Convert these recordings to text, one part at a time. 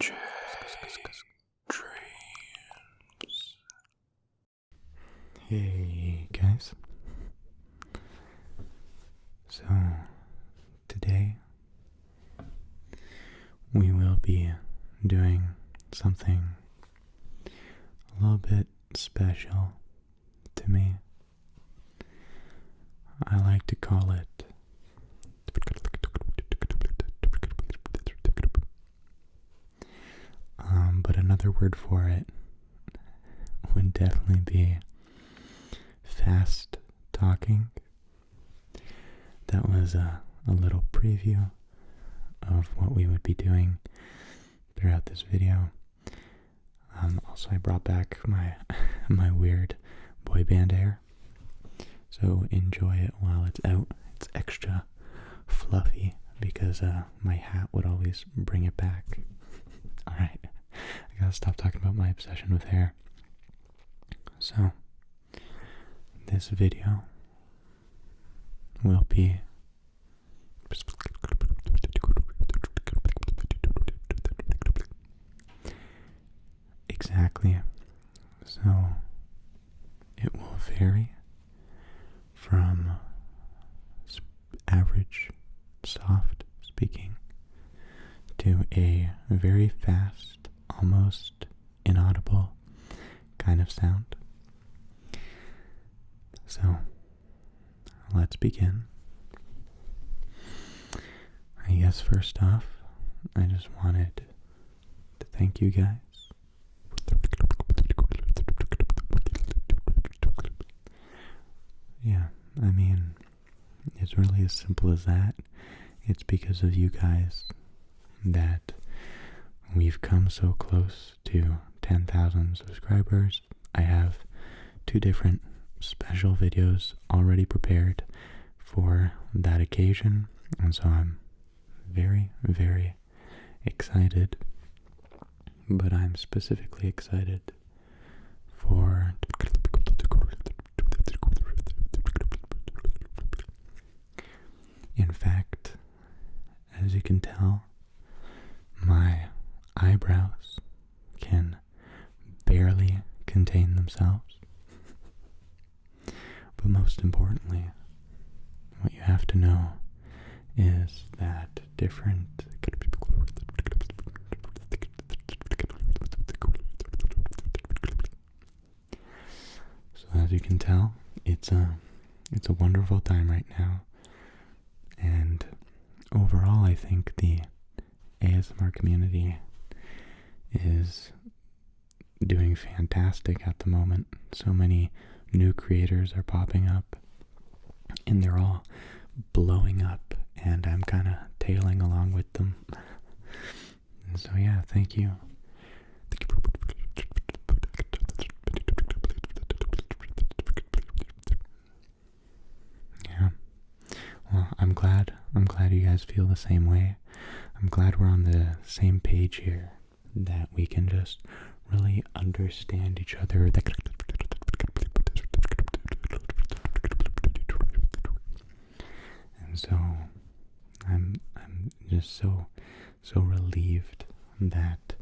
Dreams. Hey guys. So today we will be doing something a little bit special to me. I like to call it but another word for it would definitely be fast talking. That was a little preview of what we would be doing throughout this video. Also, I brought back my weird boy band hair, so enjoy it while it's out. It's extra fluffy because my hat would always bring it back. Alright, I gotta stop talking about my obsession with hair. So, this video will be exactly, so it will vary from average soft speaking to a very fast, almost inaudible kind of sound. So, let's begin. I guess first off, I just wanted to thank you guys. Yeah, I mean, it's really as simple as that. It's because of you guys that we've come so close to 10,000 subscribers. I have 2 different special videos already prepared for that occasion, and so I'm very, very excited. But I'm specifically excited for in fact, as you can tell, my eyebrows can barely contain themselves. But most importantly, what you have to know is that different so as you can tell, it's a wonderful time right now. And overall, I think the ASMR community is doing fantastic at the moment. So many new creators are popping up, and they're all blowing up, and I'm kind of tailing along with them. And so yeah, thank you. Yeah. Well, I'm glad you guys feel the same way. I'm glad we're on the same page here, that we can just really understand each other. And so I'm just so relieved that,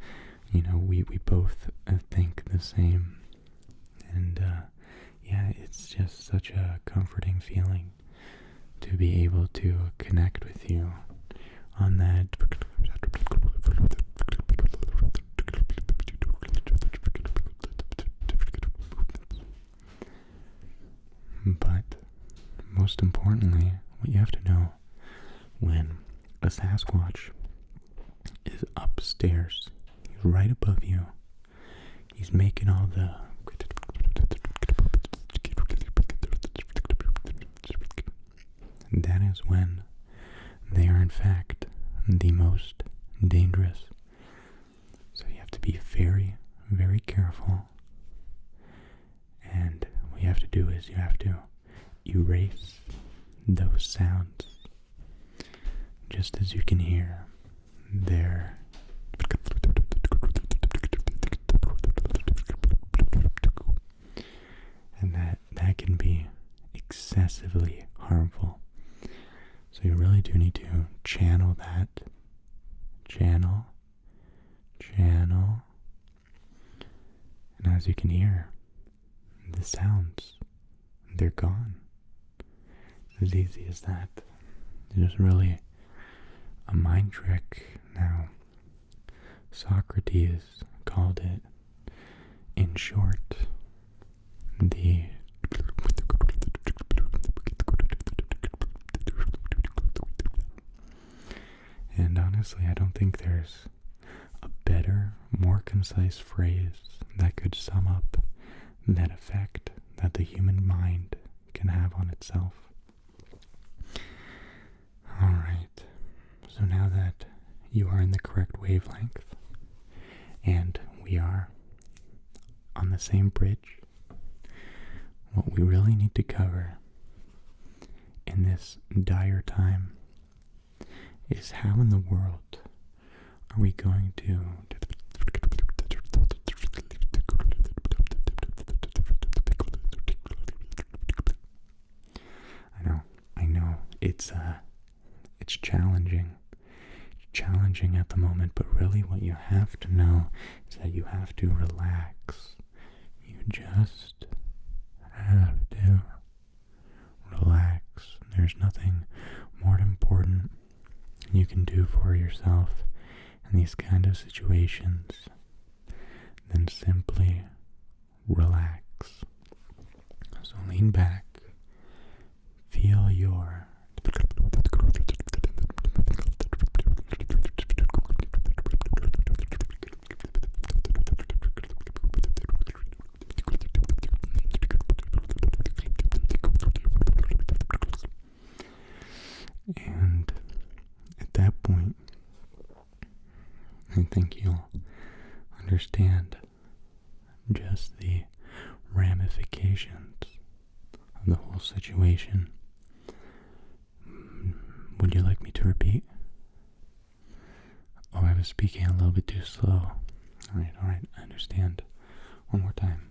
you know, we both think the same. And yeah, it's just such a comforting feeling to be able to connect with you on that. But most importantly, what you have to know, when a Sasquatch is upstairs, he's right above you, he's making all the that is when they are in fact the most dangerous. So you have to be very, very careful. And what you have to do is you have to erase those sounds. Just as you can hear, they're and that can be excessively harmful. So you really do need to channel that. Channel phenomenal. And as you can hear, the sounds, they're gone. As easy as that. It's just really a mind trick. Now, Socrates called it, in short, the and honestly, I don't think there's a better, more concise phrase that could sum up that effect that the human mind can have on itself. Alright, so now that you are in the correct wavelength, and we are on the same bridge, what we really need to cover in this dire time is how in the world are we going to I know, it's challenging at the moment, but really what you have to know is that you have to relax. You just have to relax. There's nothing more important you can do for yourself in these kind of situations than simply relax. So lean back, feel your and at that point, I think you'll understand just the ramifications of the whole situation. Would you like me to repeat? Oh, I was speaking a little bit too slow. Alright, I understand. One more time.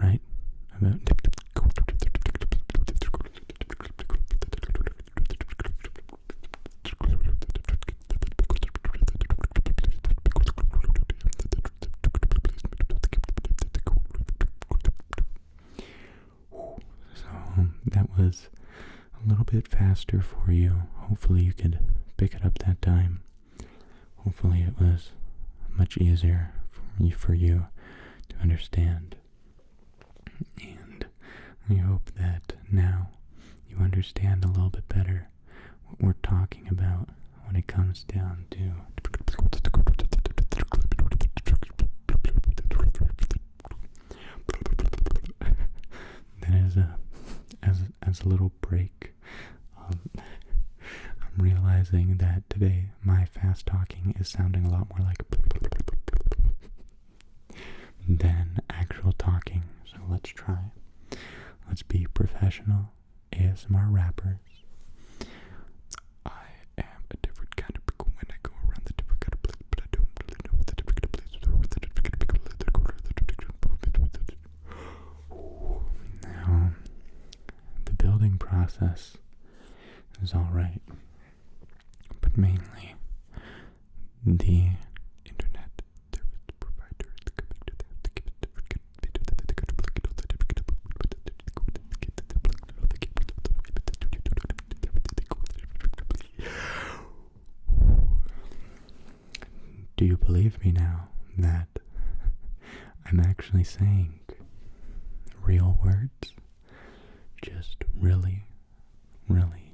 Right? About that was a little bit faster for you. Hopefully you could pick it up that time. Hopefully it was much easier for you to understand. And I hope that now you understand a little bit better what we're talking about when it comes down to that is as a little break. I'm realizing that today my fast talking is sounding a lot more like than actual talking. So let's try. Let's be professional ASMR rappers. I am a different kind of pickle when I go around the different kind of place, but I don't really know what the different kind of places are with the different kind of pickle. Now, the building process is alright, but mainly the internet service provider is coming to them to give it different kind of do you believe me now that I'm actually saying real words? Just really, really.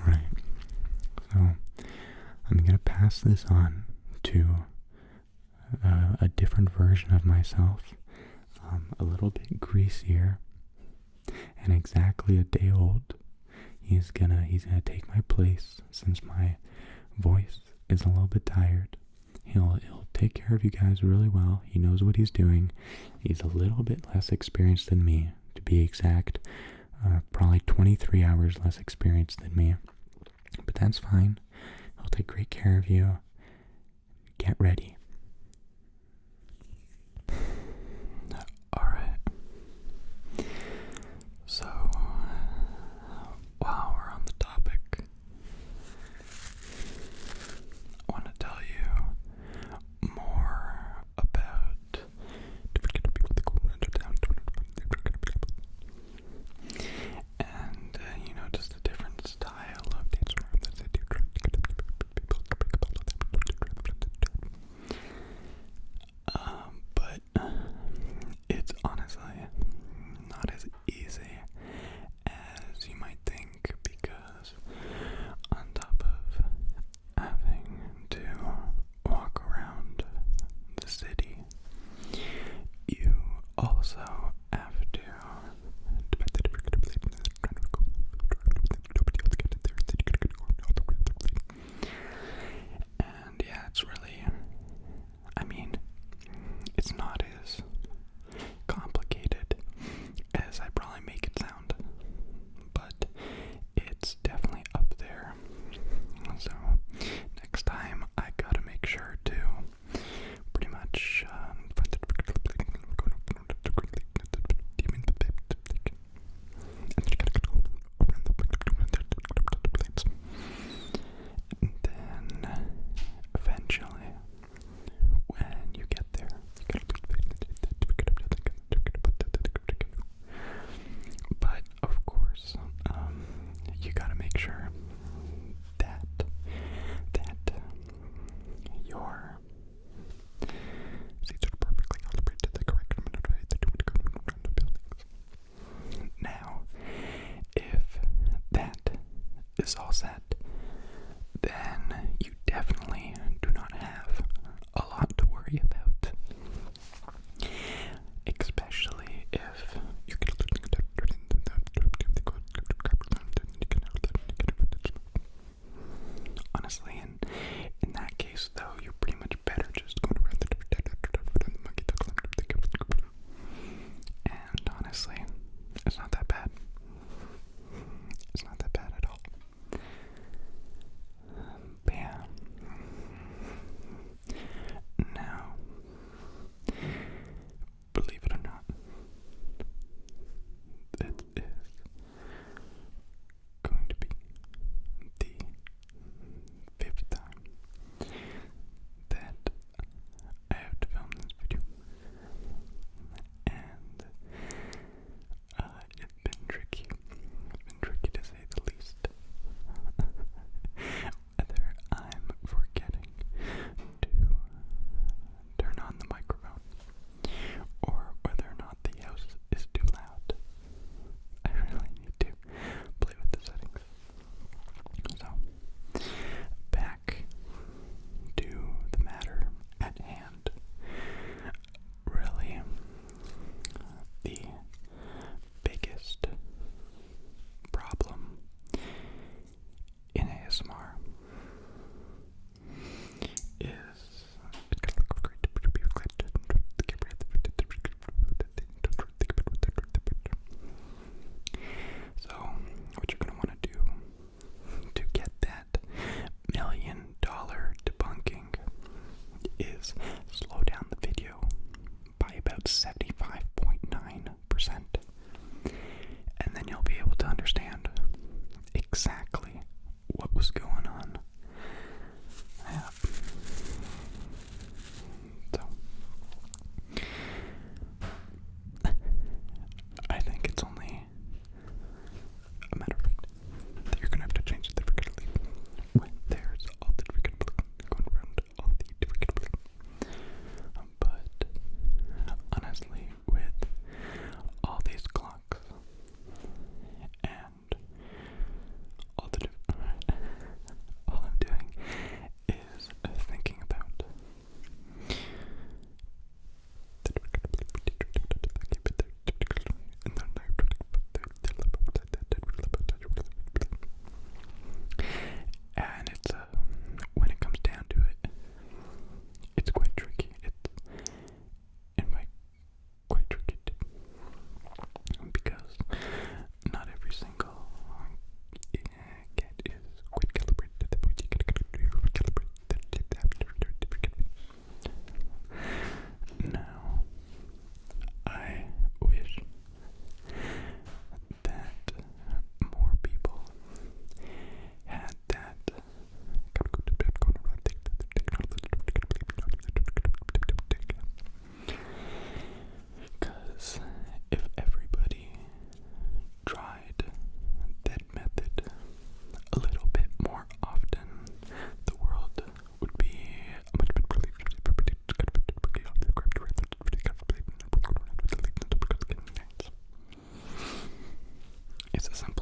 Alright, so I'm going to pass this on to a different version of myself, a little bit greasier and exactly a day old. He's gonna take my place since my voice is a little bit tired. He'll take care of you guys really well. He knows what he's doing. He's a little bit less experienced than me, to be exact. Probably 23 hours less experienced than me. But that's fine. He'll take great care of you. Get ready. Alright. honestly not as easy as you might think, because on top of having to walk around the city, you also have to and yeah, it's really, I mean, it's not as complicated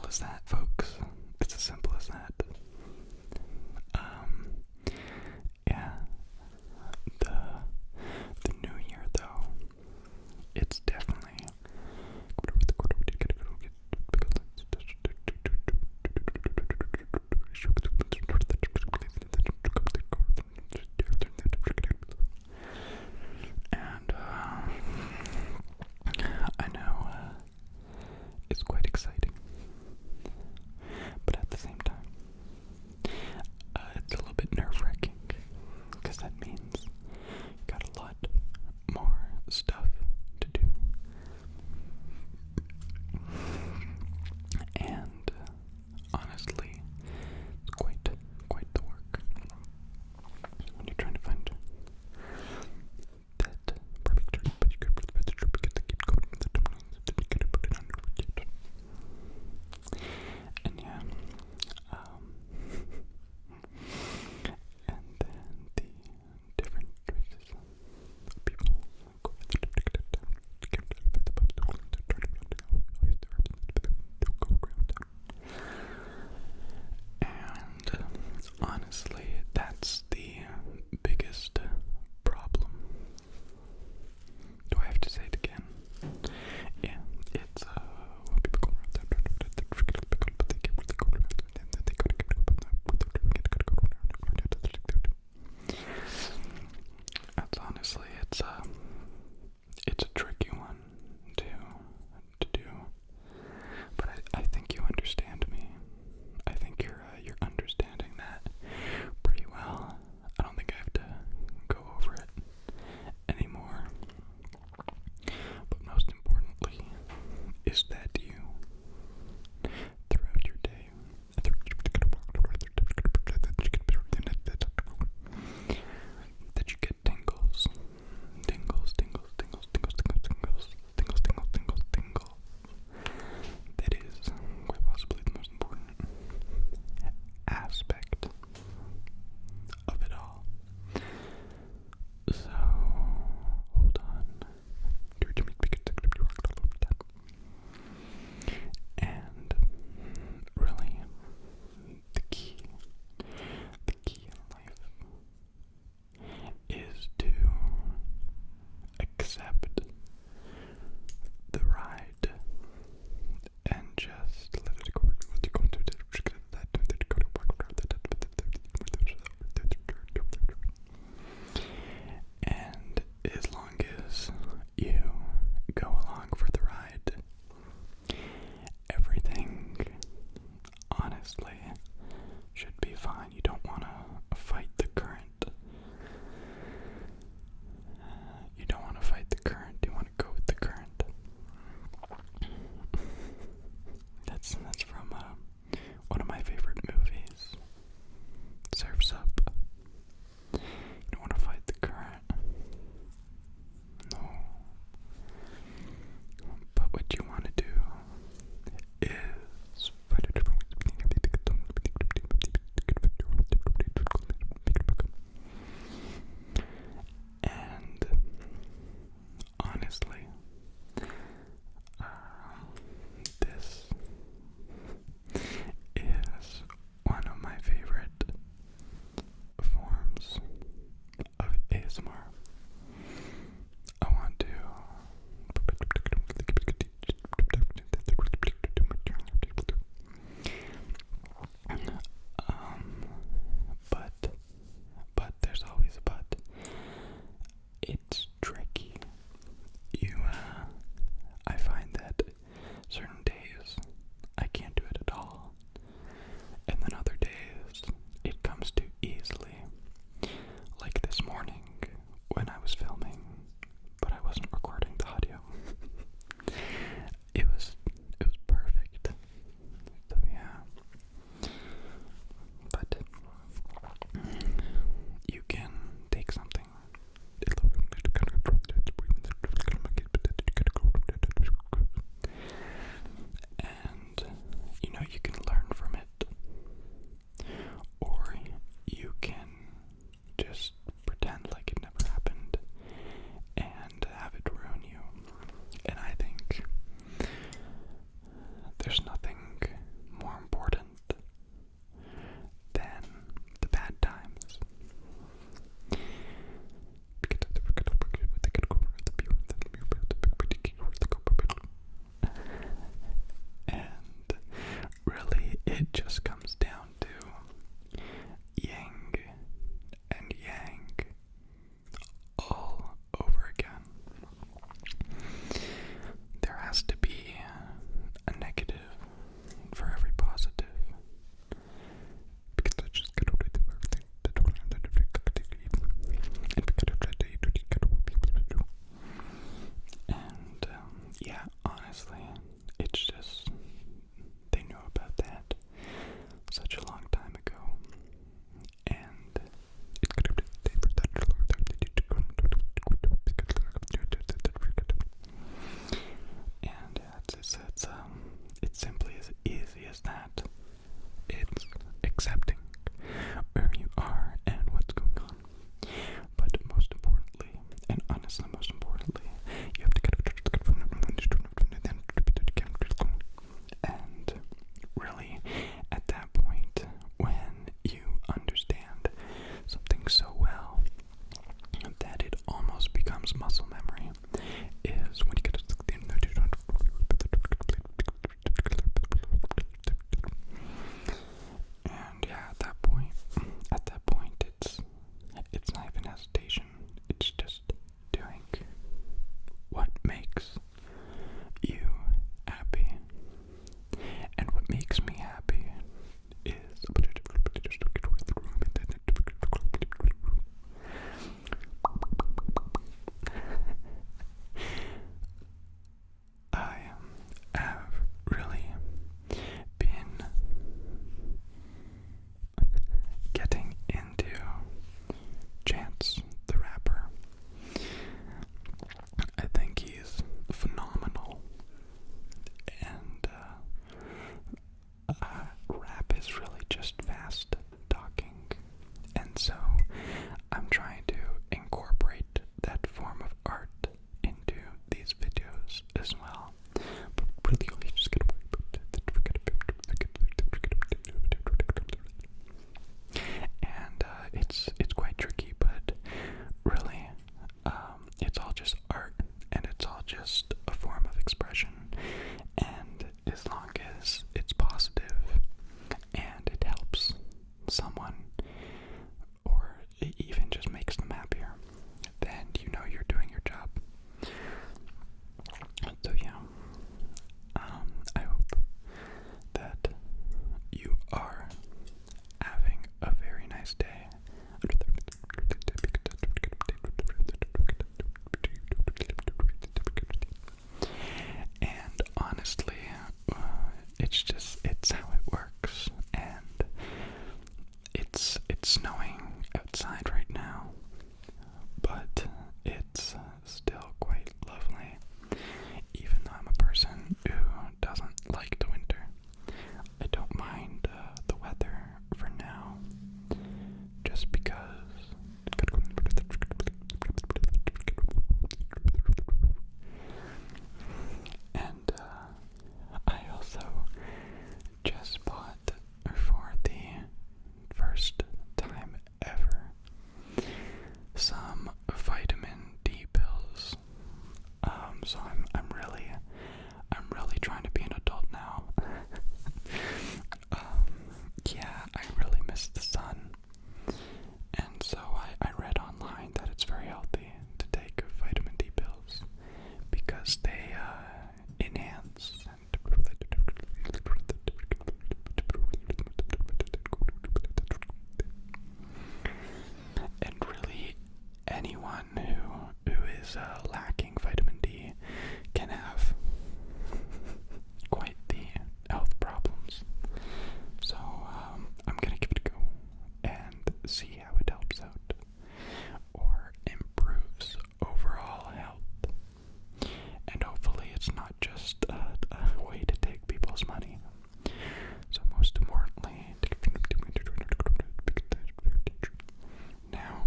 as that, folks. It's as simple as that. Yeah. The new year, though, it's definitely and I know it's quite exciting, but at the same time, it's a little bit nerve-wracking, because that means you got a lot more stuff to do. And honestly, it's quite the work when you're trying to find that perfect trip, but you gotta put the trip, you gotta keep going, then you gotta put it under it. And yeah, and then the different races of people go and honestly, that's the biggest problem. Do I have to say it again? Yeah, it's when people go around but they can't really go around and then they gotta get that's honestly, it's a tricky one to do, but I think you understand me. I think you're understanding that pretty well. I don't think I have to go over it anymore. But most importantly is that you, throughout your day, that you get tingles. Tingles, tingles, tingles, tingles, tingles, tingles, tingles, tingles, tingles, tingles. That is quite possibly the most important aspect of it all. So, hold on. just a form of expression, and as long as it's positive and it helps someone, or it even just makes them happier, then you know you're doing your job. So yeah, I hope that you are having a very nice day. And honestly, it's how it works, and it's snowing outside right now, but it's still quite lovely, even though I'm a person who doesn't like the winter. I don't mind the weather for now, just because. And I also just bought, for the first time ever, some vitamin D pills. So I'm really trying to be an adult now. Yeah, I really miss the sun, and so I read online that it's very healthy to take vitamin D pills because they enhance and really anyone who is lacking vitamin D can have quite the health problems. So I'm gonna give it a go and see how it helps out or improves overall health. And hopefully it's not just a way to take people's money. So most importantly, now,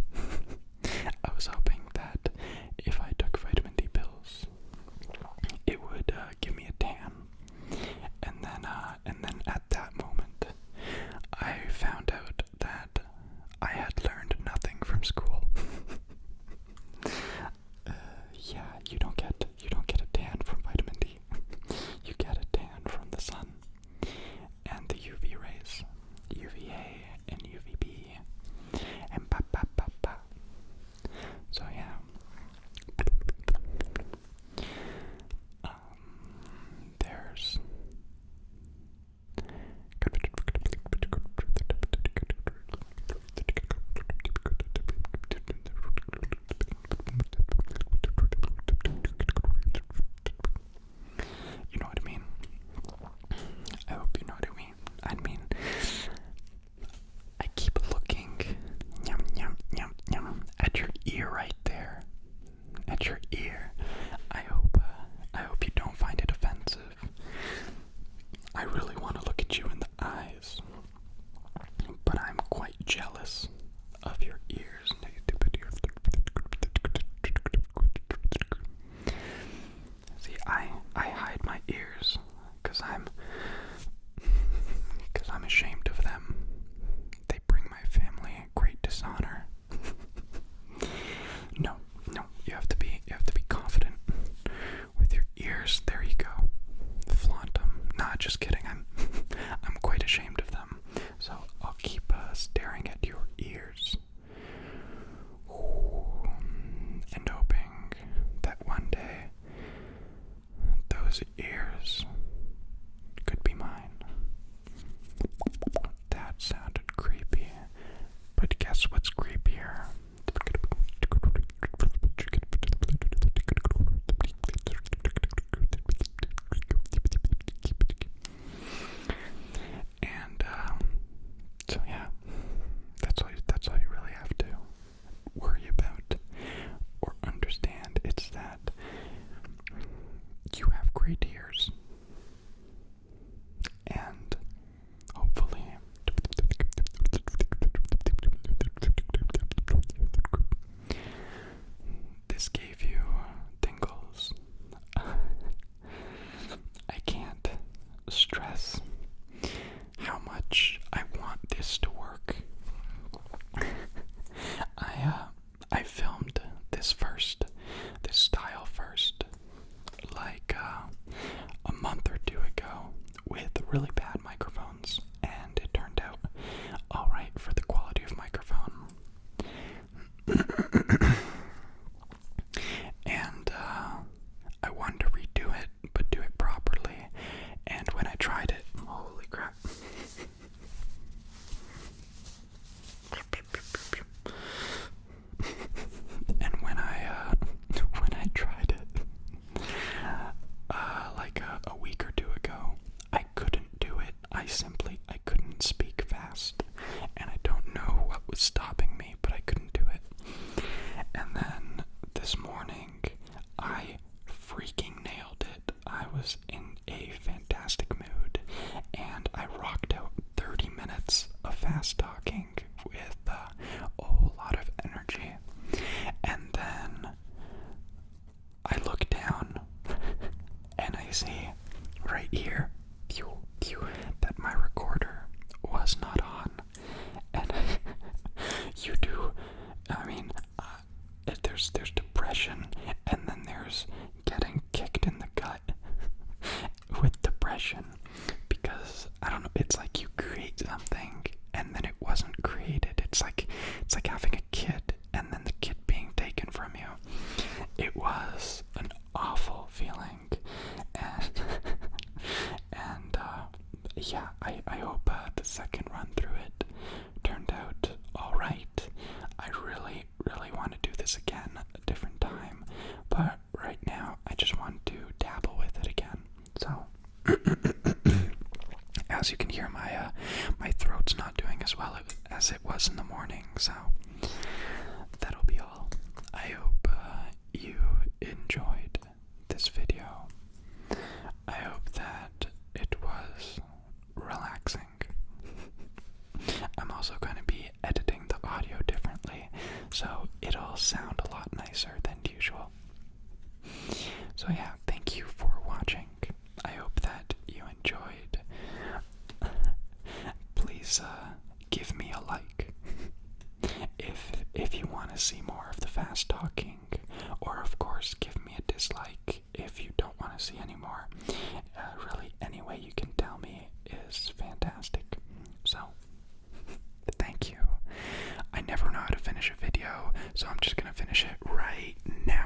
I was hoping that if I took vitamin D pills, it would give me a tan, and then at that moment, I found out that I had learned nothing from school. Yeah, you don't get a tan from vitamin D. You get a tan from the sun and the UV rays, UVA and UVB, and pa. So yeah. There's you know what I mean? I hope you know what I mean. I mean, I keep looking at your ear right there. At your ear. I hope you don't find it offensive. I really want to look at you in the eyes, but I'm quite jealous of your ears. See, I hide my ears because I'm ashamed of them. They bring my family great dishonor. No, you have to be confident with your ears. There you go. Flaunt them. Nah, just kidding. I'm quite ashamed of them. So I'll keep staring at your ears. Ooh, and hoping that one day those ears could be mine. That sounded creepy, but guess what's creepier? And so yeah, that's all you really have to worry about or understand. It's that you have great ears, and hopefully this gave you tingles. I can't stress how much I want this to work. I filmed this style first, really bad microphones, and it turned out alright for the quality of microphone. And I wanted to redo it, but do it properly. And when I tried it, holy crap. And when I tried it, like a week or two ago, I couldn't do it. I couldn't speak fast, and I don't know what was stopping me, but I couldn't do it. And then this morning, I freaking nailed it. I was in a fantastic mood, and I rocked out 30 minutes of fast talking with a whole lot of energy. And then I look down and I see right here that my recorder was not on. And you do, I mean, there's depression, and then there's getting kicked in the gut with depression, because I don't know, it's like you create something and then it wasn't created. It's like having a kid and then the kid being taken from you. It was an awful feeling, and yeah, I hope the second run through it turned out alright. I really want to do this again a different time, but right now I just want to dabble with it again. So as you can hear, my throat's not doing as well as it was in the morning, so that'll be all. I hope you enjoyed this video. I hope that it was relaxing. I'm also going to be editing the audio differently, so it'll sound a lot nicer than usual. So yeah,